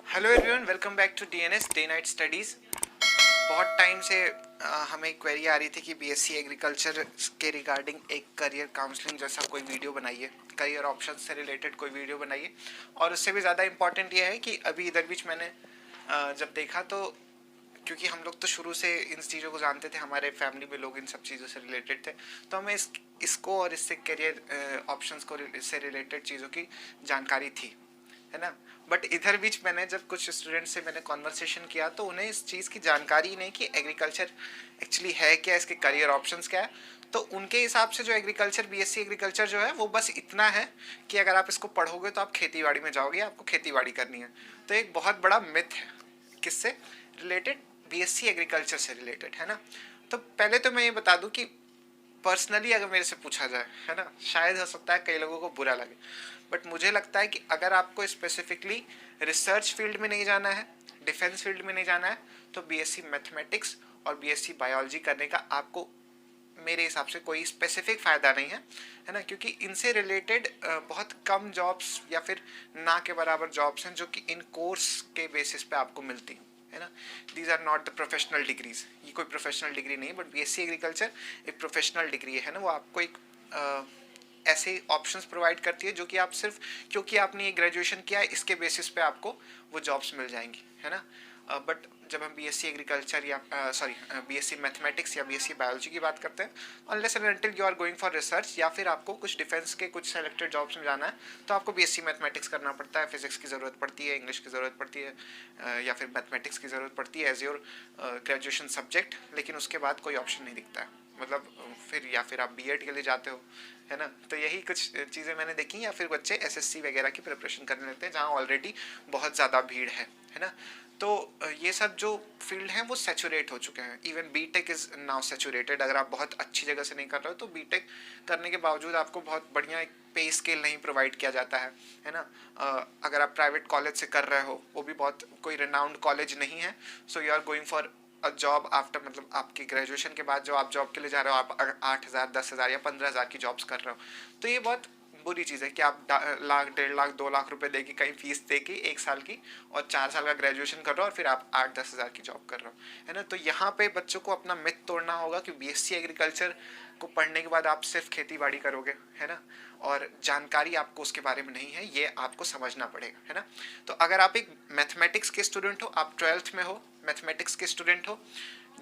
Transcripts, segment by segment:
Hello everyone, welcome back to DNS day night studies. बहुत time से हमें query आ रही थी कि बीएससी एग्रीकल्चर के रिगार्डिंग एक करियर काउंसलिंग जैसा कोई वीडियो बनाइए, करियर ऑप्शन से रिलेटेड कोई वीडियो बनाइए। और उससे भी ज़्यादा इम्पॉर्टेंट ये है कि अभी इधर बीच मैंने जब देखा तो क्योंकि हम लोग तो शुरू से इन चीज़ों को जानते थे, हमारे फैमिली में लोग इन सब चीज़ों से रिलेटेड थे, तो हमें इसको और इससे करियर ऑप्शंस को इससे रिलेटेड चीज़ों की जानकारी थी, है ना। बट इधर बीच मैंने जब कुछ स्टूडेंट से मैंने कॉन्वर्सेशन किया तो उन्हें इस चीज़ की जानकारी नहीं कि एग्रीकल्चर एक्चुअली है क्या, इसके करियर ऑप्शंस क्या है। तो उनके हिसाब से जो एग्रीकल्चर, बीएससी एग्रीकल्चर जो है वो बस इतना है कि अगर आप इसको पढ़ोगे तो आप खेती बाड़ी में जाओगे, आपको खेती बाड़ी करनी है। तो एक बहुत बड़ा मिथ है, किससे रिलेटेड, बीएससी एग्रीकल्चर से रिलेटेड, है ना। तो पहले तो मैं ये बता दूं कि पर्सनली अगर मेरे से पूछा जाए, है ना, शायद हो सकता है कई लोगों को बुरा लगे, बट मुझे लगता है कि अगर आपको स्पेसिफिकली रिसर्च फील्ड में नहीं जाना है, डिफेंस फील्ड में नहीं जाना है, तो बीएससी मैथमेटिक्स और बीएससी बायोलॉजी करने का आपको मेरे हिसाब से कोई स्पेसिफिक फ़ायदा नहीं है ना। क्योंकि इनसे रिलेटेड बहुत कम जॉब्स या फिर ना के बराबर जॉब्स हैं जो कि इन कोर्स के बेसिस पे आपको मिलती हैं, है ना। These are not the professional degrees, ये कोई प्रोफेशनल डिग्री नहीं, बट बीएससी एग्रीकल्चर एक प्रोफेशनल डिग्री है ना। वो आपको एक ऐसे ऑप्शंस प्रोवाइड करती है जो कि आप सिर्फ क्योंकि आपने ये ग्रेजुएशन किया है इसके बेसिस पे आपको वो जॉब्स मिल जाएंगी, है ना। बट जब हम बीएससी एग्रीकल्चर या बीएससी मैथमेटिक्स या बीएससी बायोलॉजी की बात करते हैं, unless and until you are going for research या फिर आपको कुछ डिफेंस के कुछ सेलेक्टेड जॉब्स में जाना है, तो आपको बीएससी मैथमेटिक्स करना पड़ता है, फिजिक्स की ज़रूरत पड़ती है, इंग्लिश की ज़रूरत पड़ती है, या फिर मैथमेटिक्स की ज़रूरत पड़ती है एज योर ग्रेजुएशन सब्जेक्ट। लेकिन उसके बाद कोई ऑप्शन नहीं दिखता है, मतलब फिर या फिर आप बीएड के लिए जाते हो, है ना। तो यही कुछ चीज़ें मैंने देखी, या फिर बच्चे एसएससी वगैरह की प्रिपरेशन करने लगते हैं जहाँ ऑलरेडी बहुत ज़्यादा भीड़ है ना। तो ये सब जो फील्ड हैं वो सैचुरेट हो चुके हैं। Even BTech is now saturated. अगर आप बहुत अच्छी जगह से नहीं कर रहे हो तो बीटेक करने के बावजूद आपको बहुत बढ़िया एक पे स्केल नहीं प्रोवाइड किया जाता है ना। अगर आप प्राइवेट कॉलेज से कर रहे हो, वो भी बहुत कोई रिनाउंड कॉलेज नहीं है, so you are going for job after, मतलब आपकी ग्रेजुएशन के बाद जो आप जॉब के लिए जा रहे हो, आप 8,000, 10,000 या 15,000 की जॉब्स कर रहे हो, तो ये बहुत बुरी चीज़ है कि आप लाख, 1.5 लाख, 2 लाख रुपए दे के कहीं फीस दे के 1 साल की और 4 साल का ग्रेजुएशन कर रहे हो और फिर आप 8-10 हज़ार की जॉब कर रहे हो, है ना। तो यहाँ पे बच्चों को अपना मिथ तोड़ना होगा कि बीएससी एग्रीकल्चर को पढ़ने के बाद आप सिर्फ खेती बाड़ी करोगे, है ना, और जानकारी आपको उसके बारे में नहीं है, ये आपको समझना पड़ेगा, है ना। तो अगर आप एक मैथमेटिक्स के स्टूडेंट हो, आप 12th में हो, मैथमेटिक्स के स्टूडेंट हो,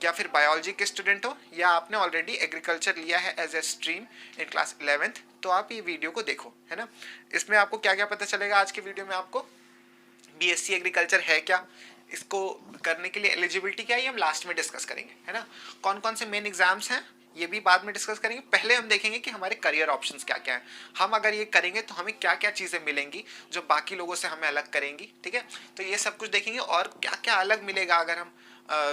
या फिर बायोलॉजी के स्टूडेंट हो, या आपने ऑलरेडी एग्रीकल्चर लिया है as a stream in class 11th, तो आप ये वीडियो को देखो, है ना। इसमें आपको क्या क्या पता चलेगा आज के वीडियो में, आपको बीएससी एग्रीकल्चर है क्या, इसको करने के लिए एलिजिबिलिटी क्या है, ये हम लास्ट में डिस्कस करेंगे, है ना। कौन कौन से मेन एग्जाम्स हैं ये भी बाद में डिस्कस करेंगे। पहले हम देखेंगे कि हमारे करियर ऑप्शंस क्या क्या हैं, हम अगर ये करेंगे तो हमें क्या क्या चीज़ें मिलेंगी जो बाकी लोगों से हमें अलग करेंगी, ठीक है। तो ये सब कुछ देखेंगे, और क्या क्या अलग मिलेगा अगर हम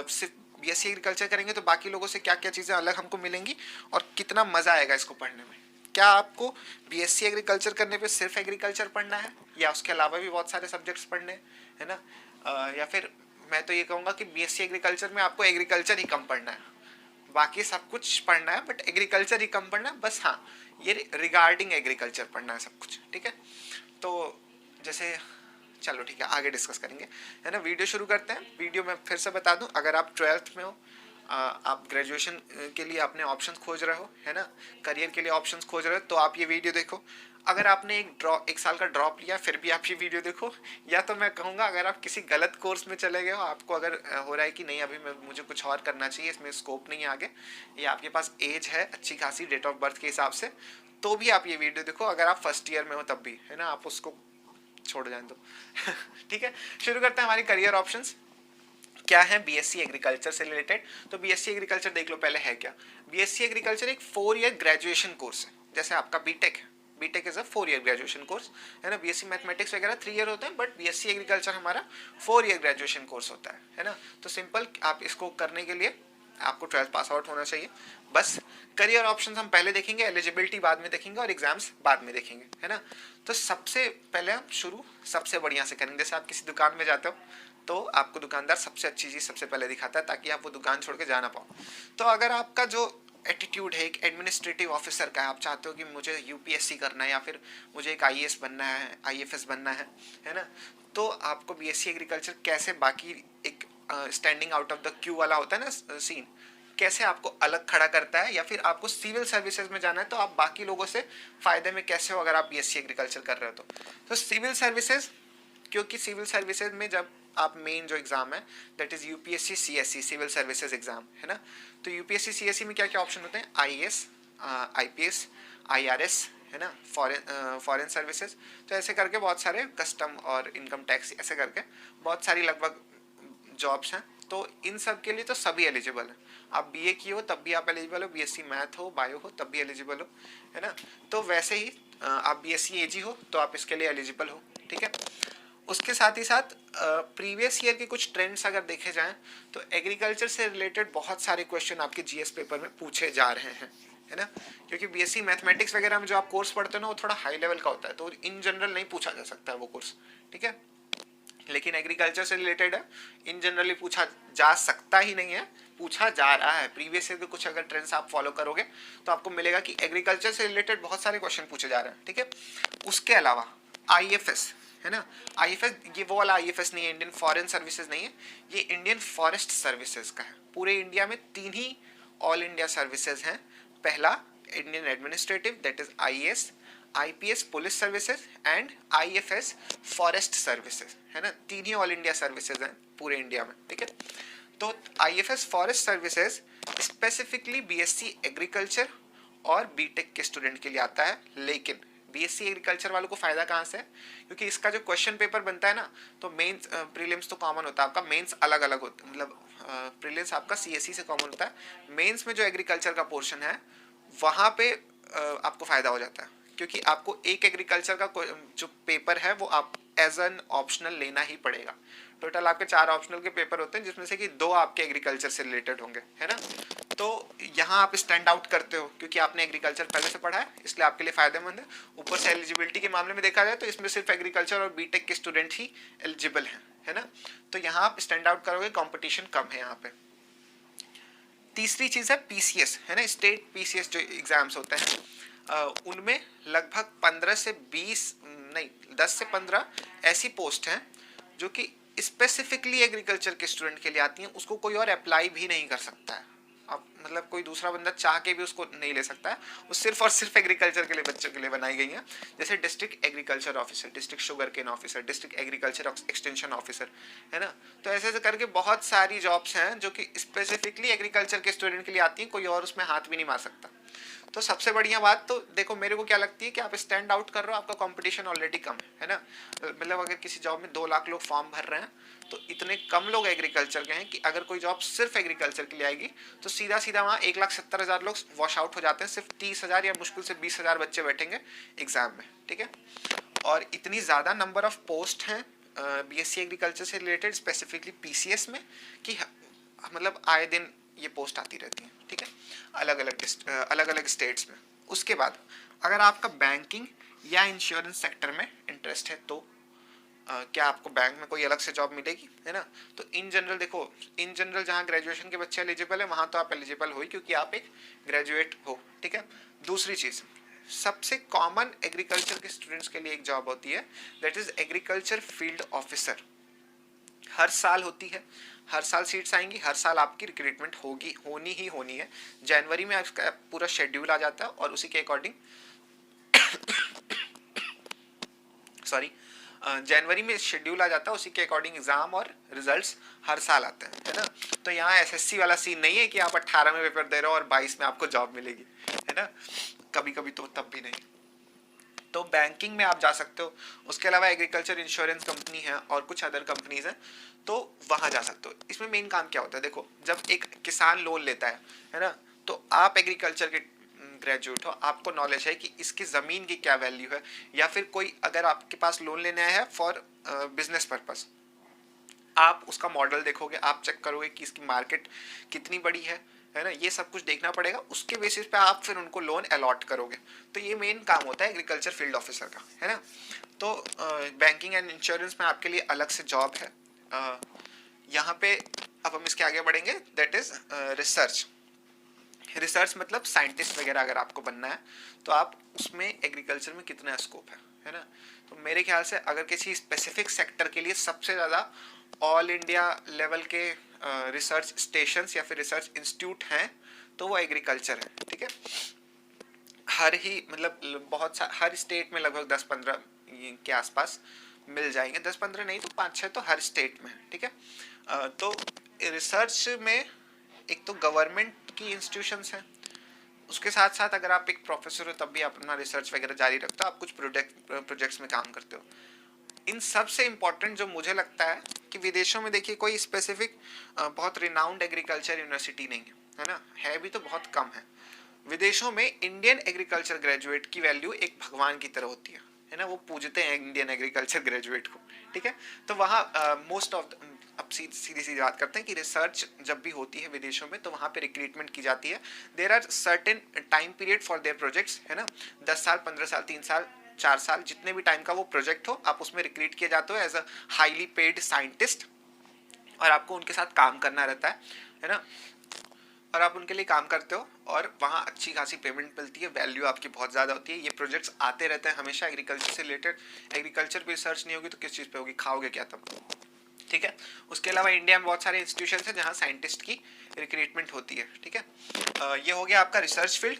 सिर्फ बीएससी एग्रीकल्चर करेंगे तो बाकी लोगों से क्या क्या चीज़ें अलग हमको मिलेंगी, और कितना मज़ा आएगा इसको पढ़ने में। क्या आपको बीएससी एग्रीकल्चर करने पे सिर्फ एग्रीकल्चर पढ़ना है, या उसके अलावा भी बहुत सारे सब्जेक्ट्स पढ़ने हैं, है ना। या फिर मैं तो ये कहूँगा कि बीएससी एग्रीकल्चर में आपको एग्रीकल्चर ही कम पढ़ना है, बाकी सब कुछ पढ़ना है बट एग्रीकल्चर ही कम पढ़ना है, बस। हाँ, ये रिगार्डिंग एग्रीकल्चर पढ़ना है सब कुछ, ठीक है। तो जैसे चलो ठीक है, आगे डिस्कस करेंगे, है ना। वीडियो शुरू करते हैं। वीडियो में फिर से बता दूं, अगर आप 12th में हो, आप ग्रेजुएशन के लिए अपने ऑप्शंस खोज रहे हो, है ना, करियर के लिए ऑप्शंस खोज रहे हो, तो आप ये वीडियो देखो। अगर आपने एक साल का ड्रॉप लिया फिर भी आप ये वीडियो देखो। या तो मैं कहूँगा अगर आप किसी गलत कोर्स में चले गए हो, आपको अगर हो रहा है कि नहीं अभी मुझे कुछ और करना चाहिए, इसमें स्कोप नहीं है आगे, या आपके पास एज है अच्छी खासी डेट ऑफ बर्थ के हिसाब से, तो भी आप ये वीडियो देखो। अगर आप फर्स्ट ईयर में हो तब भी, है ना, आप उसको छोड़ जाए तो ठीक है। शुरू करते हैं हमारे करियर ऑप्शंस क्या है बीएससी एग्रीकल्चर से रिलेटेड। तो बीएससी एग्रीकल्चर देख लो पहले है क्या। बीएससी एग्रीकल्चर एक 4 ईयर ग्रेजुएशन कोर्स है, जैसे आपका बीटेक है। BTech is a 4 year graduation course, है ना। बीएससी मैथमेटिक्स वगैरह 3 ईयर होते हैं, बट बीएससी एग्रीकल्चर हमारा 4 ईयर ग्रेजुएशन कोर्स होता है ना। तो सिंपल, आप इसको करने के लिए आपको 12th पास आउट होना चाहिए, बस। करियर ऑप्शंस हम पहले देखेंगे, एलिजिबिलिटी बाद में देखेंगे, और एग्जाम्स बाद में देखेंगे, है ना। तो सबसे पहले हम शुरू सबसे बढ़िया से करेंगे। जैसे आप किसी दुकान में जाते हो तो आपको दुकानदार सबसे अच्छी चीज़ सबसे पहले दिखाता है ताकि आप वो दुकान छोड़ के जा ना पाओ। तो अगर आपका जो एटीट्यूड है एक एडमिनिस्ट्रेटिव ऑफिसर का है, आप चाहते हो कि मुझे यूपीएससी करना है या फिर मुझे एक आईएएस बनना है, आईएफएस बनना है ना, तो आपको बीएससी एग्रीकल्चर कैसे बाकी एक standing out of the Q वाला होता है ना सीन, कैसे आपको अलग खड़ा करता है, या फिर आपको सिविल सर्विसेज में जाना है तो आप बाकी लोगों से फायदे में कैसे हो अगर आप बीएससी एग्रीकल्चर कर रहे हो तो सिविल सर्विसेज, क्योंकि सिविल सर्विसेज में जब आप मेन जो एग्जाम है that is UPSC CSC civil services exam है ना, तो यूपीएससी सीएससी में क्या क्या ऑप्शन होते हैं, आईएएस, आईपीएस, आईआरएस है ना, फॉरेन सर्विसेज, तो ऐसे करके बहुत सारे कस्टम और इनकम टैक्स ऐसे करके बहुत सारी लगभग जॉब्स हैं, तो इन सब के लिए तो सभी एलिजिबल हैं, आप बीए किए हो तब भी आप एलिजिबल हो, बीएससी मैथ हो बायो हो तब भी एलिजिबल हो है ना, तो वैसे ही आप बीएससी एजी हो तो आप इसके लिए एलिजिबल हो, ठीक है। उसके साथ ही साथ प्रीवियस ईयर के कुछ ट्रेंड्स अगर देखे जाएं तो एग्रीकल्चर से रिलेटेड बहुत सारे क्वेश्चन आपके जीएस पेपर में पूछे जा रहे हैं है ना, क्योंकि बीएससी मैथमेटिक्स वगैरह में जो आप कोर्स पढ़ते हो ना वो थोड़ा हाई लेवल का होता है, तो इन जनरल नहीं पूछा जा सकता है वो कोर्स, ठीक है, लेकिन एग्रीकल्चर से रिलेटेड है, इन जनरली पूछा जा सकता ही नहीं है, पूछा जा रहा है। प्रीवियस ईयर के कुछ अगर ट्रेंड्स आप फॉलो करोगे तो आपको मिलेगा कि एग्रीकल्चर से रिलेटेड बहुत सारे क्वेश्चन पूछे जा रहे हैं, ठीक है। उसके अलावा आईएफएस है ना, आईएफएस ये वो वाला आईएफएस नहीं है, इंडियन फॉरेन सर्विसेज नहीं है, ये इंडियन फॉरेस्ट सर्विसेज का है। पूरे इंडिया में 3 ही ऑल इंडिया सर्विसेज हैं, पहला Indian administrative that is IAS, IPS police services and IFS forest services है ना, 3 ही ऑल इंडिया सर्विसेज हैं पूरे इंडिया में, ठीक है। तो IFS forest services specifically BSc agriculture और बीटेक के स्टूडेंट के लिए आता है, लेकिन बीएससी एग्रीकल्चर वालों को फायदा कहाँ से है, क्योंकि इसका जो क्वेश्चन पेपर बनता है ना, तो मेंस प्रीलिम्स तो कॉमन होता है आपका, मेंस अलग अलग होता है, मतलब प्रीलिम्स आपका सीएससी से कॉमन होता है, मेंस में जो एग्रीकल्चर का पोर्शन है वहाँ पे आपको फायदा हो जाता है, क्योंकि आपको एक एग्रीकल्चर का जो पेपर है वो आप एज एन ऑप्शनल लेना ही पड़ेगा। टोटल आपके 4 ऑप्शनल के पेपर होते हैं जिसमें से कि 2 आपके एग्रीकल्चर से रिलेटेड होंगे है ना, तो यहाँ आप स्टैंड आउट करते हो क्योंकि आपने एग्रीकल्चर पहले से पढ़ा है, इसलिए आपके लिए फायदेमंद है। ऊपर से एलिजिबिलिटी के मामले में देखा जाए तो इसमें सिर्फ एग्रीकल्चर और बीटेक के स्टूडेंट ही एलिजिबल हैं है ना, तो यहाँ आप स्टैंड आउट करोगे, कॉम्पिटिशन कम है यहाँ पे। तीसरी चीज है पीसीएस है ना, स्टेट पीसीएस जो एग्जाम्स होते हैं उनमें लगभग 15 से 20 नहीं 10 से 15 ऐसी पोस्ट हैं जो कि स्पेसिफिकली एग्रीकल्चर के स्टूडेंट के लिए आती हैं, उसको कोई और अप्लाई भी नहीं कर सकता है, अब मतलब कोई दूसरा बंदा चाह के भी उसको नहीं ले सकता है, वो सिर्फ और सिर्फ एग्रीकल्चर के लिए बच्चों के लिए बनाई गई हैं, जैसे district agriculture officer, district sugarcane officer, district agriculture extension officer है ना, तो ऐसे ऐसे करके बहुत सारी जॉब्स हैं जो कि स्पेसिफिकली एग्रीकल्चर के स्टूडेंट के लिए आती हैं, कोई और उसमें हाथ भी नहीं मार सकता। तो सबसे बढ़िया बात तो देखो मेरे को क्या लगती है कि आप स्टैंड आउट कर रहे हो, आपका कंपटीशन ऑलरेडी कम है ना, मतलब अगर किसी जॉब में 2 लाख लोग फॉर्म भर रहे हैं तो इतने कम लोग एग्रीकल्चर के हैं कि अगर कोई जॉब सिर्फ एग्रीकल्चर के लिए आएगी तो सीधा सीधा वहाँ 1,70,000 लोग वॉश आउट हो जाते हैं, सिर्फ 30,000 या मुश्किल से 20,000 बच्चे बैठेंगे एग्जाम में, ठीक है। और इतनी ज़्यादा नंबर ऑफ पोस्ट हैं बीएससी एग्रीकल्चर से रिलेटेड स्पेसिफिकली पीसीएस में कि मतलब आए दिन ये पोस्ट आती रहती है, ठीक है, अलग अलग स्टेट्स में। उसके बाद अगर आपका बैंकिंग या इंश्योरेंस सेक्टर में इंटरेस्ट है तो क्या आपको बैंक में कोई अलग से जॉब मिलेगी है ना, तो इन जनरल देखो, इन जनरल जहाँ ग्रेजुएशन के बच्चे एलिजिबल है वहाँ तो आप एलिजिबल हो ही क्योंकि आप एक ग्रेजुएट हो, ठीक है। दूसरी चीज़ सबसे कॉमन एग्रीकल्चर के स्टूडेंट्स के लिए एक जॉब होती है that is agriculture field officer, हर साल होती है, हर साल सीट्स आएंगी, हर साल आपकी रिक्रूटमेंट होनी है। जनवरी में आपका पूरा शेड्यूल आ जाता है और उसी के अकॉर्डिंग जनवरी में शेड्यूल आ जाता है, उसी के अकॉर्डिंग एग्जाम और रिजल्ट्स हर साल आते हैं है ना, तो यहाँ एसएससी वाला सीन नहीं है कि आप 18 में पेपर दे रहे हो और 22 में आपको जॉब मिलेगी है ना, कभी कभी तो तब भी नहीं। तो बैंकिंग में आप जा सकते हो, उसके अलावा एग्रीकल्चर इंश्योरेंस कंपनी है और कुछ अदर कंपनीज हैं तो वहाँ जा सकते हो। इसमें मेन काम क्या होता है, देखो जब एक किसान लोन लेता है ना, तो आप एग्रीकल्चर के ग्रेजुएट हो, आपको नॉलेज है कि इसकी ज़मीन की क्या वैल्यू है, या फिर कोई अगर आपके पास लोन लेना है फॉर बिजनेस पर्पस, आप उसका मॉडल देखोगे, आप चेक करोगे कि इसकी मार्केट कितनी बड़ी है ना, ये सब कुछ देखना पड़ेगा, उसके बेसिस पे आप फिर उनको लोन अलॉट करोगे। तो ये मेन काम होता है एग्रीकल्चर फील्ड ऑफिसर का है ना। तो बैंकिंग एंड इंश्योरेंस में आपके लिए अलग से जॉब है। यहाँ पे अब हम इसके आगे बढ़ेंगे, दैट इज रिसर्च रिसर्च मतलब साइंटिस्ट वगैरह अगर आपको बनना है तो आप उसमें एग्रीकल्चर में कितना स्कोप है ना। तो मेरे ख्याल से अगर किसी स्पेसिफिक सेक्टर के लिए सबसे ज़्यादा ऑल इंडिया लेवल के रिसर्च स्टेशंस या फिर रिसर्च इंस्टीट्यूट हैं तो वो एग्रीकल्चर है, ठीक है। हर ही मतलब हर स्टेट में लगभग 10-15 के आसपास मिल जाएंगे, 10-15 नहीं तो 5-6 तो हर स्टेट में, ठीक है। तो रिसर्च में एक तो गवर्नमेंट की इंस्टीट्यूशंस हैं, उसके साथ साथ अगर आप एक प्रोफेसर हो तब भी आप अपना रिसर्च वगैरह जारी रखते हो, आप कुछ प्रोजेक्ट्स में काम करते हो। इन सब से इम्पोर्टेंट जो मुझे लगता है कि विदेशों में देखिए कोई स्पेसिफिक बहुत रिनाउंड एग्रीकल्चर यूनिवर्सिटी नहीं है ना, है भी तो बहुत कम है। विदेशों में इंडियन एग्रीकल्चर ग्रेजुएट की वैल्यू एक भगवान की तरह होती है ना, वो पूजते हैं इंडियन एग्रीकल्चर ग्रेजुएट को, ठीक है। तो वहाँ मोस्ट ऑफ अब सीधी सी बात करते हैं कि रिसर्च जब भी होती है विदेशों में तो वहाँ पे रिक्रूटमेंट की जाती है। There are certain time period for their projects, है ना, 10 साल 15 साल 3 साल 4 साल जितने भी टाइम का वो प्रोजेक्ट हो, आप उसमें रिक्रूट किए जाते हो as a highly paid scientist, और आपको उनके साथ काम करना रहता है ना, और आप उनके लिए काम करते हो और वहाँ अच्छी खासी पेमेंट मिलती है, वैल्यू आपकी बहुत ज़्यादा होती है। ये प्रोजेक्ट्स आते रहते हैं हमेशा एग्रीकल्चर से रिलेटेड। एग्रीकल्चर पे रिसर्च नहीं होगी तो किस चीज़ पे होगी, खाओगे क्या तब, ठीक है। उसके अलावा इंडिया में बहुत सारे इंस्टीट्यूशन हैं जहाँ साइंटिस्ट की रिक्रूटमेंट होती है, ठीक है। ये हो गया आपका रिसर्च फील्ड।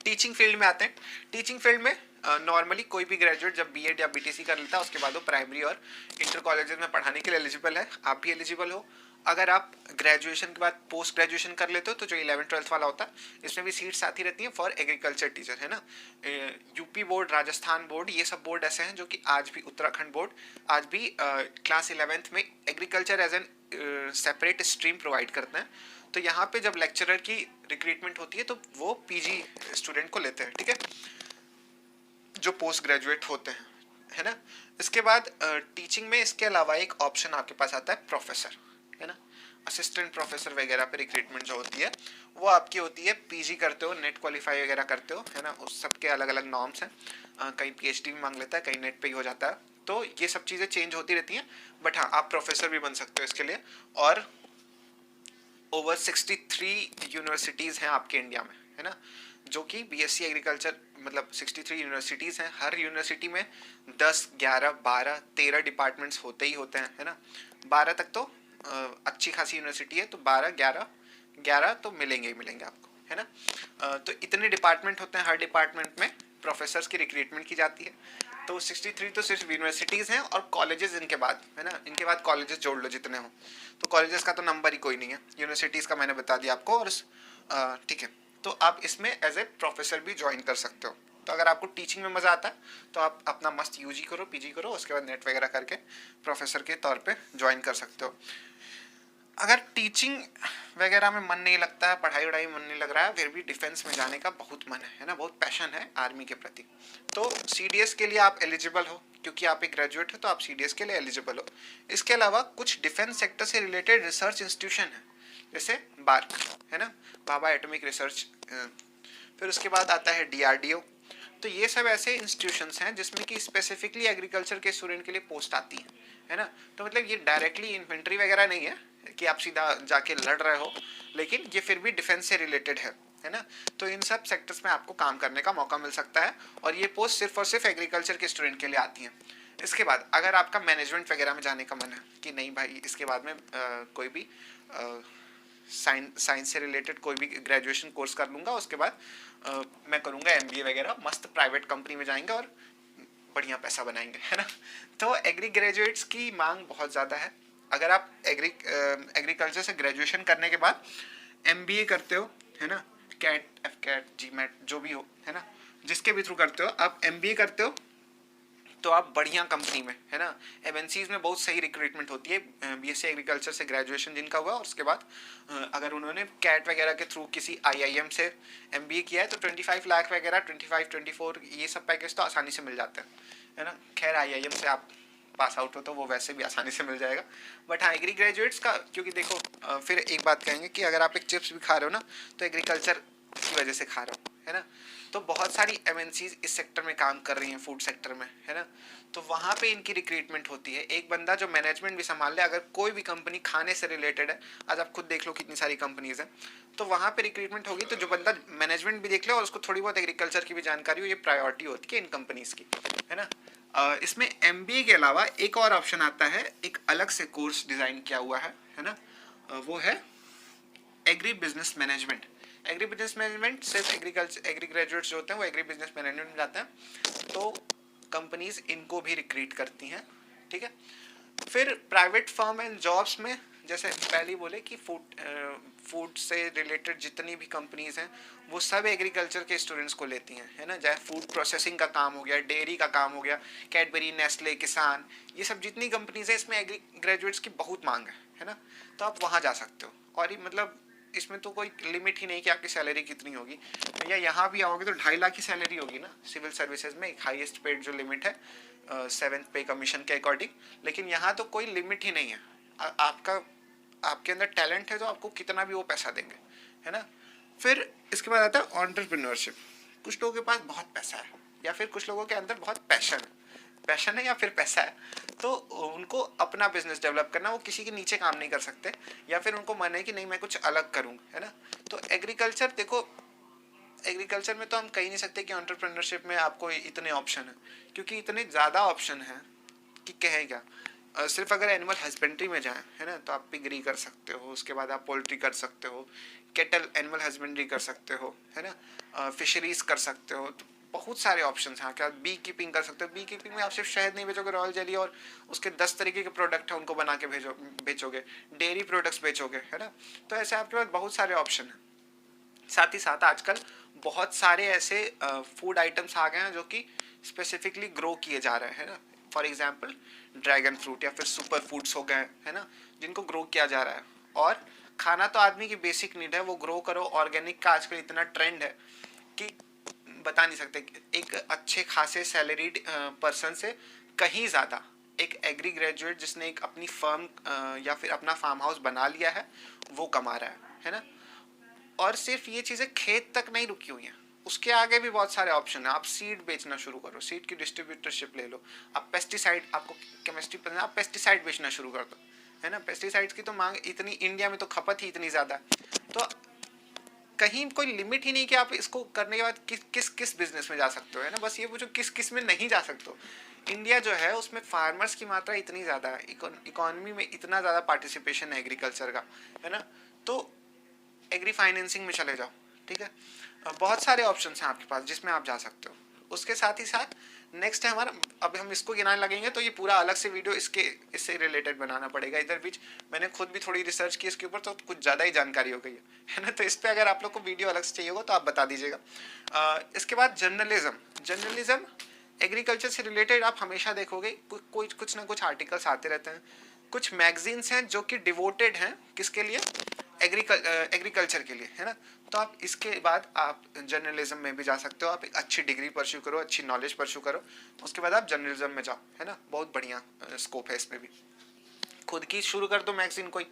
टीचिंग फील्ड में आते हैं। टीचिंग फील्ड में नॉर्मली कोई भी ग्रेजुएट जब बीएड या बीटीसी कर लेता है उसके बाद वो प्राइमरी और इंटर कॉलेजेस में पढ़ाने के लिए एलिजिबल है। आप भी एलिजिबल हो। अगर आप ग्रेजुएशन के बाद पोस्ट ग्रेजुएशन कर लेते हो तो जो 11th-12th वाला होता है इसमें भी सीट्स आती रहती हैं फॉर एग्रीकल्चर टीचर, है ना। यूपी बोर्ड, राजस्थान बोर्ड, ये सब बोर्ड ऐसे हैं जो कि आज भी, उत्तराखंड बोर्ड आज भी क्लास 11th में agriculture as an separate stream provide करते हैं। तो यहाँ पे जब लेक्चरर की रिक्रूटमेंट होती है तो वो पीजी स्टूडेंट को लेते हैं, ठीक है, जो पोस्ट ग्रेजुएट होते हैं, है ना। इसके बाद टीचिंग में इसके अलावा एक ऑप्शन आपके पास आता है प्रोफेसर, है ना। असिस्टेंट प्रोफेसर वगैरह पे रिक्रूटमेंट जो होती है वो आपकी होती है पीजी करते हो, नेट क्वालिफाई वगैरह करते हो, है ना। उस सबके अलग अलग नॉर्म्स हैं। कहीं पीएचडी भी मांग लेता है, कहीं नेट पे ही हो जाता है, तो ये सब चीज़ें चेंज होती रहती हैं। बट हाँ, आप प्रोफेसर भी बन सकते हो इसके लिए। और ओवर 63 यूनिवर्सिटीज़ हैं आपके इंडिया में, है ना, जो कि बीएससी एग्रीकल्चर मतलब 63 यूनिवर्सिटीज़ हैं। हर यूनिवर्सिटी में 10, 11, 12, 13 डिपार्टमेंट्स होते ही होते हैं, है ना। 12 तक तो अच्छी खासी यूनिवर्सिटी है, तो 12, 11 तो मिलेंगे ही मिलेंगे आपको, है ना। तो इतने डिपार्टमेंट होते हैं, हर डिपार्टमेंट में प्रोफेसर्स की रिक्रूटमेंट की जाती है। तो 63 तो सिर्फ यूनिवर्सिटीज़ हैं, और कॉलेजेस इनके बाद, है ना, इनके बाद कॉलेजेस जोड़ लो जितने हो। तो कॉलेजेस का तो नंबर ही कोई नहीं है, यूनिवर्सिटीज़ का मैंने बता दिया आपको। और ठीक है, तो आप इसमें एज ए प्रोफेसर भी ज्वाइन कर सकते हो। तो अगर आपको टीचिंग में मज़ा आता है तो आप अपना मस्त यूजी करो, पीजी करो, उसके बाद नेट वगैरह करके प्रोफेसर के तौर पे ज्वाइन कर सकते हो। अगर टीचिंग वगैरह में मन नहीं लगता है, पढ़ाई वढ़ाई मन नहीं लग रहा है, फिर भी डिफेंस में जाने का बहुत मन है ना, बहुत पैशन है आर्मी के प्रति, तो सीडीएस के लिए आप एलिजिबल हो, क्योंकि आप एक ग्रेजुएट हो तो आप सीडीएस के लिए एलिजिबल हो। इसके अलावा कुछ डिफेंस सेक्टर से रिलेटेड रिसर्च इंस्टीट्यूशन है, जैसे बार्क, है ना, भाभा एटॉमिक रिसर्च, फिर उसके बाद आता है डीआरडीओ। तो ये सब ऐसे इंस्टीट्यूशंस हैं जिसमें कि स्पेसिफिकली एग्रीकल्चर के स्टूडेंट के लिए पोस्ट आती है ना। तो मतलब ये डायरेक्टली इन्फेंट्री वगैरह नहीं है कि आप सीधा जाके लड़ रहे हो, लेकिन ये फिर भी डिफेंस से रिलेटेड है ना। तो इन सब सेक्टर्स में आपको काम करने का मौका मिल सकता है, और ये पोस्ट सिर्फ और सिर्फ एग्रीकल्चर के स्टूडेंट के लिए आती हैं। इसके बाद अगर आपका मैनेजमेंट वगैरह में जाने का मन है कि नहीं भाई, इसके बाद में कोई भी साइंस से रिलेटेड कोई भी ग्रेजुएशन कोर्स कर लूँगा, उसके बाद मैं करूँगा एमबीए वगैरह, मस्त प्राइवेट कंपनी में जाएंगे और बढ़िया पैसा बनाएंगे, है ना। तो एग्री ग्रेजुएट्स की मांग बहुत ज़्यादा है। अगर आप एग्रीकल्चर से ग्रेजुएशन करने के बाद एमबीए करते हो, है ना, कैट, एफकैट, जीमैट जो भी हो, है ना, जिसके भी थ्रू करते हो आप एमबीए करते हो, तो आप बढ़िया कंपनी में, है ना, एमएनसीज में बहुत सही रिक्रूटमेंट होती है बीएससी एग्रीकल्चर से ग्रेजुएशन जिनका हुआ। और उसके बाद अगर उन्होंने कैट वगैरह के थ्रू किसी आईआईएम से एमबीए किया है तो 25 लाख वगैरह, 24 ये सब पैकेज तो आसानी से मिल जाते हैं, है ना। खैर आईआईएम से आप पास आउट हो तो वो वैसे भी आसानी से मिल जाएगा। बट हाँ, एग्री ग्रेजुएट्स का, क्योंकि देखो फिर एक बात कहेंगे कि अगर आप एक चिप्स भी खा रहे हो ना, तो एग्रीकल्चर की वजह से खा रहा हूँ, है ना। तो बहुत सारी एमएनसीज इस सेक्टर में काम कर रही हैं, फूड सेक्टर में, है ना। तो वहाँ पे इनकी रिक्रूटमेंट होती है। एक बंदा जो मैनेजमेंट भी संभाल ले, अगर कोई भी कंपनी खाने से रिलेटेड है, आज आप खुद देख लो कितनी सारी कंपनीज हैं, तो वहाँ पे रिक्रूटमेंट होगी, तो जो बंदा मैनेजमेंट भी देख ले और उसको थोड़ी बहुत एग्रीकल्चर की भी जानकारी हो, ये प्रायोरिटी होती है इन कंपनीज की, है ना। इसमें एमबीए के अलावा एक और ऑप्शन आता है, एक अलग से कोर्स डिज़ाइन किया हुआ है ना। वो है agri business management. Agri business management सिर्फ एग्री ग्रेजुएट्स जो होते हैं वो एग्री बिजनेस मैनेजमेंट में जाते हैं, तो कंपनीज इनको भी रिक्रूट करती हैं, ठीक है। फिर प्राइवेट फर्म एंड जॉब्स में, जैसे पहले बोले कि फूड से रिलेटेड जितनी भी कंपनीज हैं वो सब एग्रीकल्चर के स्टूडेंट्स को लेती हैं, है ना। चाहे फूड प्रोसेसिंग का काम हो गया, डेयरी का काम हो गया, कैडबरी, नेस्ले, किसान, ये सब जितनी कंपनीज हैं इसमें एग्री ग्रेजुएट्स की बहुत मांग है ना। तो आप वहाँ जा सकते हो, और ये मतलब इसमें तो कोई लिमिट ही नहीं कि आपकी सैलरी कितनी होगी। या यहाँ भी आओगे तो 2.5 लाख की सैलरी होगी ना सिविल सर्विसेज में, एक हाईएस्ट पेड जो लिमिट है 7th पे कमीशन के अकॉर्डिंग। लेकिन यहाँ तो कोई लिमिट ही नहीं है, आपके अंदर टैलेंट है तो आपको कितना भी वो पैसा देंगे, है ना। फिर इसके बाद आता है एंटरप्रेन्योरशिप। कुछ लोगों के पास बहुत पैसा है, या फिर कुछ लोगों के अंदर बहुत पैशन है या फिर पैसा है, तो उनको अपना बिजनेस डेवलप करना, वो किसी के नीचे काम नहीं कर सकते, या फिर उनको मन है कि नहीं मैं कुछ अलग करूँ, है ना। तो एग्रीकल्चर देखो, एग्रीकल्चर में तो हम कह नहीं सकते कि एंटरप्रेन्योरशिप में आपको इतने ऑप्शन है, क्योंकि इतने ज़्यादा ऑप्शन हैं कि कहें क्या। सिर्फ अगर एनिमल हस्बेंड्री में जाएं, है ना, तो आप पिगरी कर सकते हो, उसके बाद आप पोल्ट्री कर सकते हो, केटल एनिमल हस्बेंड्री कर सकते हो, है ना, फिशरीज कर सकते हो। तो बहुत सारे ऑप्शन हैं। क्या बी कीपिंग कर सकते हो, बी कीपिंग में आप सिर्फ शहद नहीं बेचोगे, रॉयल जेली और उसके 10 तरीके के प्रोडक्ट हैं उनको बना के बेचोगे, डेयरी प्रोडक्ट्स बेचोगे, है ना। तो ऐसे आपके पास बहुत सारे ऑप्शन हैं। साथ ही साथ आजकल बहुत सारे ऐसे फूड आइटम्स आ गए हैं जो कि स्पेसिफिकली ग्रो किए जा रहे हैं, है ना। फॉर एग्जांपल ड्रैगन फ्रूट या फिर सुपर फूड्स हो गए, है ना, जिनको ग्रो किया जा रहा है। और खाना तो आदमी की बेसिक नीड है, वो ग्रो करो। ऑर्गेनिक का आजकल इतना ट्रेंड है कि बता नहीं सकते। एक अच्छे खासे सैलरीड पर्सन से कहीं ज़्यादा एक एग्री ग्रेजुएट जिसने एक अपनी फर्म या फिर अपना फार्म हाउस बना लिया है, वो कमा रहा है ना। और सिर्फ ये चीज़ें खेत तक नहीं रुकी हुई हैं, उसके आगे भी बहुत सारे ऑप्शन है। आप सीड बेचना शुरू करो, सीड की डिस्ट्रीब्यूटरशिप ले लो। आप पेस्टिसाइड, आपको केमिस्ट्री पसंद है, आप पेस्टिसाइड बेचना शुरू कर दो, है ना। पेस्टिसाइड्स की तो मांग इतनी, इंडिया में तो खपत ही इतनी ज़्यादा, तो कहीं कोई लिमिट ही नहीं कि आप इसको करने के बाद किस बिजनेस में जा सकते हो, है ना। बस ये पूछो किस में नहीं जा सकते हो। इंडिया जो है उसमें फार्मर्स की मात्रा इतनी ज़्यादा है, इकोनॉमी में इतना ज़्यादा पार्टिसिपेशन है एग्रीकल्चर का, है ना। तो एग्री फाइनेंसिंग में चले जाओ, ठीक है। बहुत सारे ऑप्शंस हैं आपके पास जिसमें आप जा सकते हो। उसके साथ ही साथ नेक्स्ट है हमारा, अब हम इसको गिनाने लगेंगे तो ये पूरा अलग से वीडियो इससे रिलेटेड बनाना पड़ेगा। इधर बीच मैंने खुद भी थोड़ी रिसर्च की इसके ऊपर, तो कुछ ज़्यादा ही जानकारी हो गई है ना। तो इस पर अगर आप लोग को वीडियो अलग से चाहिए होगा तो आप बता दीजिएगा। इसके बाद जर्नलिज्म एग्रीकल्चर से रिलेटेड आप हमेशा देखोगे कुछ ना कुछ आर्टिकल्स आते रहते हैं। कुछ मैगजीन्स हैं जो कि डिवोटेड हैं किसके लिए, एग्रीकल्चर के लिए, है ना। तो आप इसके बाद आप जर्नलिज्म में भी जा सकते हो। आप एक अच्छी डिग्री परस्यू करो, अच्छी नॉलेज परस्यू करो, उसके बाद आप जर्नलिज्म में जाओ, है ना। बहुत बढ़िया स्कोप है इसमें भी। खुद की शुरू कर दो मैगजीन कोई,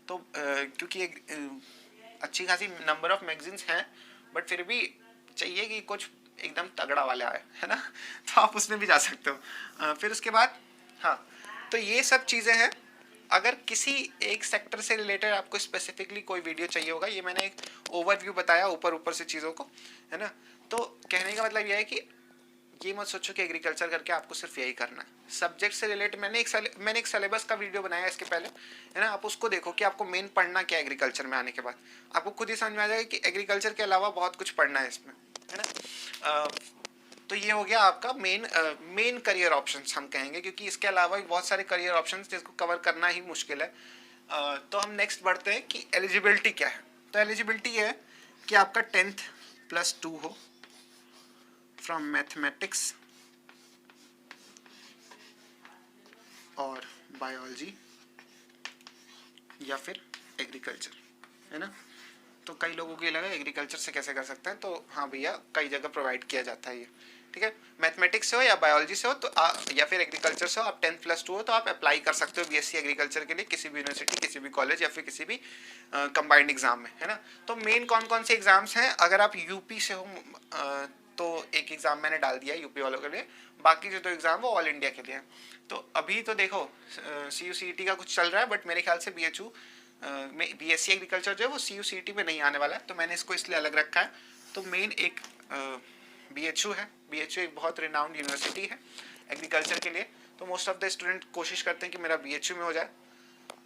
तो क्योंकि एक अच्छी खासी नंबर ऑफ मैगजीन्स हैं, बट फिर भी चाहिए कि कुछ एकदम तगड़ा वाले आए, है ना। तो आप उसमें भी जा सकते हो। फिर उसके बाद हाँ, तो ये सब चीज़ें हैं। अगर किसी एक सेक्टर से रिलेटेड आपको स्पेसिफिकली कोई वीडियो चाहिए होगा, ये मैंने एक ओवरव्यू बताया ऊपर से चीज़ों को, है ना। तो कहने का मतलब यह है कि ये मत सोचो कि एग्रीकल्चर करके आपको सिर्फ यही करना है। सब्जेक्ट से रिलेटेड मैंने एक सिलेबस का वीडियो बनाया इसके पहले, है ना। आप उसको देखो कि आपको मेन पढ़ना क्या है एग्रीकल्चर में आने के बाद। आपको खुद ही समझ में आ जाएगा कि एग्रीकल्चर के अलावा बहुत कुछ पढ़ना है इसमें, है ना। तो ये हो गया आपका मेन करियर ऑप्शंस हम कहेंगे, क्योंकि इसके अलावा भी बहुत सारे करियर ऑप्शंस जिसको कवर करना ही मुश्किल है। तो हम नेक्स्ट बढ़ते हैं कि एलिजिबिलिटी क्या है। तो एलिजिबिलिटी है कि आपका 10th + 2 हो फ्रॉम मैथमेटिक्स और बायोलॉजी या फिर एग्रीकल्चर, है ना। तो कई लोगों को ये लगा एग्रीकल्चर से कैसे कर सकते हैं, तो हाँ भैया कई जगह प्रोवाइड किया जाता है ये, ठीक है। मैथमेटिक्स से हो या बायोलॉजी से हो तो या फिर एग्रीकल्चर से हो, आप 10+2 हो तो आप अप्लाई कर सकते हो बीएससी एग्रीकल्चर के लिए किसी भी यूनिवर्सिटी, किसी भी कॉलेज या फिर किसी भी कंबाइंड एग्जाम में, है ना। तो मेन कौन कौन से एग्जाम्स हैं, अगर आप यूपी से हो तो एक एग्जाम मैंने डाल दिया यूपी वालों के लिए, बाकी जो 2 एग्जाम वो ऑल इंडिया के लिए हैं। तो अभी तो देखो CUCET का कुछ चल रहा है, बट मेरे ख्याल से BHU में BSc एग्रीकल्चर जो है वो CUCET में नहीं आने वाला है, तो मैंने इसको इसलिए अलग रखा है। तो मेन एक BHU है। BHU एक बहुत रिनाउंड यूनिवर्सिटी है एग्रीकल्चर के लिए, तो मोस्ट ऑफ द स्टूडेंट कोशिश करते हैं कि मेरा BHU में हो जाए।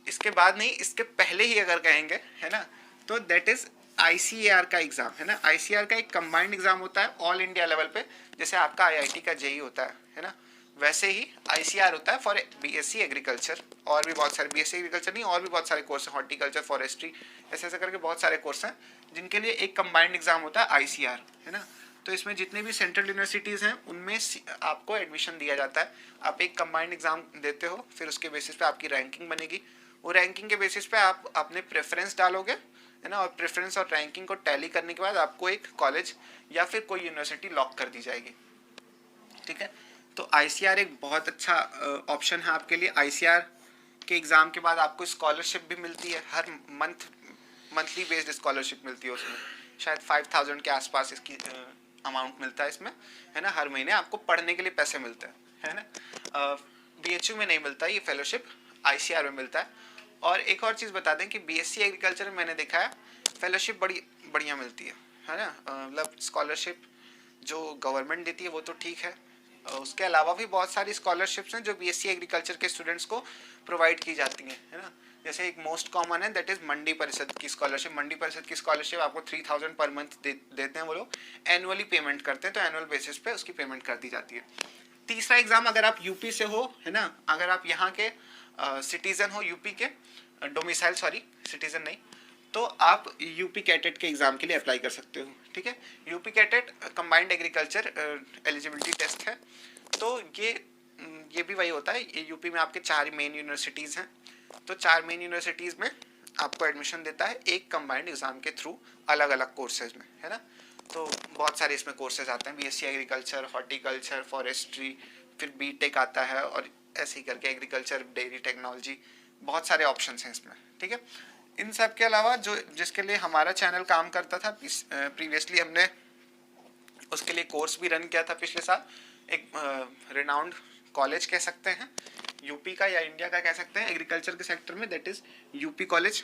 इसके बाद नहीं, इसके पहले ही अगर कहेंगे, है ना, तो दैट इज ICAR का एग्जाम, है ना। ICAR का एक कंबाइंड एग्जाम होता है ऑल इंडिया लेवल पे, जैसे आपका IIT का JEE होता है ना, वैसे ही ICAR होता है फॉर BSc एग्रीकल्चर। और भी बहुत सारे BSc एग्रीकल्चर नहीं, और भी बहुत सारे कोर्स हैं, हॉर्टिकल्चर, फॉरेस्ट्री, ऐसे ऐसे करके बहुत सारे कोर्स हैं जिनके लिए एक कंबाइंड एग्जाम होता है ICAR, है ना। तो इसमें जितने भी सेंट्रल यूनिवर्सिटीज़ हैं उनमें आपको एडमिशन दिया जाता है। आप एक कंबाइंड एग्जाम देते हो, फिर उसके बेसिस पे आपकी रैंकिंग बनेगी। वो रैंकिंग के बेसिस पे आप अपने प्रेफरेंस डालोगे, है ना, और प्रेफरेंस और रैंकिंग को टैली करने के बाद आपको एक कॉलेज या फिर कोई यूनिवर्सिटी लॉक कर दी जाएगी, ठीक है। तो ICAR एक बहुत अच्छा ऑप्शन है आपके लिए। ICAR के एग्ज़ाम के बाद आपको स्कॉलरशिप भी मिलती है, हर मंथली बेस्ड स्कॉलरशिप मिलती है। उसमें शायद 5000 के आसपास इसकी अमाउंट मिलता है इसमें, है ना। हर महीने आपको पढ़ने के लिए पैसे मिलते हैं, है ना। BHU में नहीं मिलता ये फेलोशिप, ICAR में मिलता है। और एक और चीज़ बता दें कि BSc एग्रीकल्चर में मैंने देखा है फेलोशिप बड़ी बढ़िया मिलती है ना। मतलब स्कॉलरशिप जो गवर्नमेंट देती है वो तो ठीक है, उसके अलावा भी बहुत सारी स्कॉलरशिप्स हैं जो BSc एग्रीकल्चर के स्टूडेंट्स को प्रोवाइड की जाती हैं, है ना। जैसे एक मोस्ट कॉमन है दैट इज मंडी परिषद की स्कॉलरशिप। मंडी परिषद की स्कॉलरशिप आपको 3000 पर मंथ देते हैं वो लोग, एनुअली पेमेंट करते हैं, तो एनुअल बेसिस पे उसकी पेमेंट कर दी जाती है। तीसरा एग्जाम, अगर आप यूपी से हो, है ना, अगर आप यहाँ के सिटीजन हो, यूपी के डोमिसाइल, सॉरी सिटीजन नहीं, तो आप यूपी कैटेट के एग्जाम के लिए अप्लाई कर सकते हो, ठीक है। UP CATET combined agriculture eligibility test है। तो ये भी वही होता है, ये यूपी में आपके 4 मेन यूनिवर्सिटीज़ हैं, तो 4 मेन यूनिवर्सिटीज़ में आपको एडमिशन देता है एक कंबाइंड एग्जाम के थ्रू, अलग अलग कोर्सेज में, है ना। तो बहुत सारे इसमें कोर्सेज आते हैं, BSc एग्रीकल्चर, हॉर्टिकल्चर, फॉरेस्ट्री, फिर BTech आता है, और ऐसे ही करके एग्रीकल्चर, डेयरी टेक्नोलॉजी, बहुत सारे ऑप्शंस हैं इसमें, ठीक है। इन सब के अलावा जो जिसके लिए हमारा चैनल काम करता था प्रीवियसली, हमने उसके लिए कोर्स भी रन किया था पिछले साल, एक रिनाउंड कॉलेज कह सकते हैं यूपी का, या इंडिया का कह सकते हैं एग्रीकल्चर के सेक्टर में, दैट इज यूपी कॉलेज।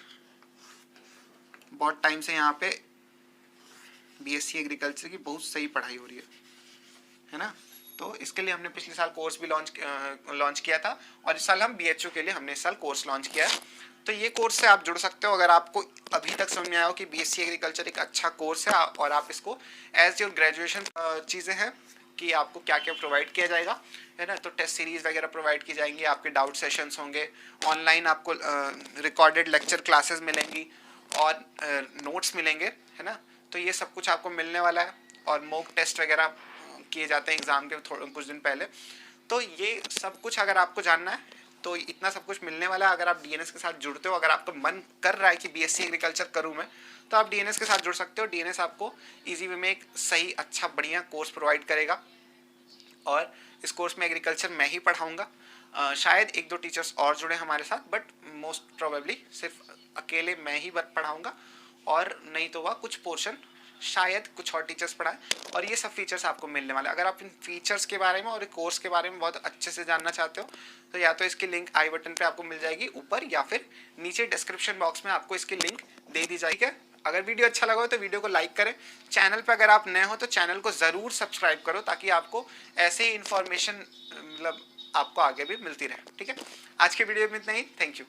बहुत टाइम से यहाँ पे BSc एग्रीकल्चर की बहुत सही पढ़ाई हो रही है ना। तो इसके लिए हमने पिछले साल कोर्स भी लॉन्च किया था, और इस साल हम BHU के लिए हमने इस साल कोर्स लॉन्च किया है। तो ये कोर्स से आप जुड़ सकते हो अगर आपको अभी तक समझ में आया हो कि BSc एग्रीकल्चर एक अच्छा कोर्स है, और आप इसको एज योर ग्रेजुएशन चीज़ें हैं कि आपको क्या क्या प्रोवाइड किया जाएगा, है ना। तो टेस्ट सीरीज वगैरह प्रोवाइड की जाएंगी, आपके डाउट सेशंस होंगे, ऑनलाइन आपको रिकॉर्डेड लेक्चर क्लासेस मिलेंगी, और नोट्स मिलेंगे, है ना। तो ये सब कुछ आपको मिलने वाला है, और मॉक टेस्ट वगैरह किए जाते हैं एग्ज़ाम के कुछ दिन पहले। तो ये सब कुछ अगर आपको जानना है तो इतना सब कुछ मिलने वाला है अगर आप DNS के साथ जुड़ते हो। अगर आपका मन कर रहा है कि BSc एग्रीकल्चर करूँ मैं, तो आप DNS के साथ जुड़ सकते हो। DNS आपको ईजी वे में एक सही, अच्छा, बढ़िया कोर्स प्रोवाइड करेगा, और इस कोर्स में एग्रीकल्चर मैं ही पढ़ाऊँगा। शायद 1-2 टीचर्स और जुड़े हमारे साथ, बट मोस्ट प्रोबेबली सिर्फ अकेले मैं ही पढ़ाऊँगा, और नहीं तो वह कुछ पोर्शन शायद कुछ और टीचर्स पढ़ाएं, और ये सब फीचर्स आपको मिलने वाले हैं। अगर आप इन फीचर्स के बारे में और कोर्स के बारे में बहुत अच्छे से जानना चाहते हो, तो या तो इसकी लिंक आई बटन पे आपको मिल जाएगी ऊपर, या फिर नीचे डिस्क्रिप्शन बॉक्स में आपको इसकी लिंक दे दी जाएगी। अगर वीडियो अच्छा लगा हो तो वीडियो को लाइक करें। चैनल पर अगर आप नए हो तो चैनल को ज़रूर सब्सक्राइब करो, ताकि आपको ऐसे ही इन्फॉर्मेशन मतलब आपको आगे भी मिलती रहे, ठीक है। आज के वीडियो में इतना ही, थैंक यू।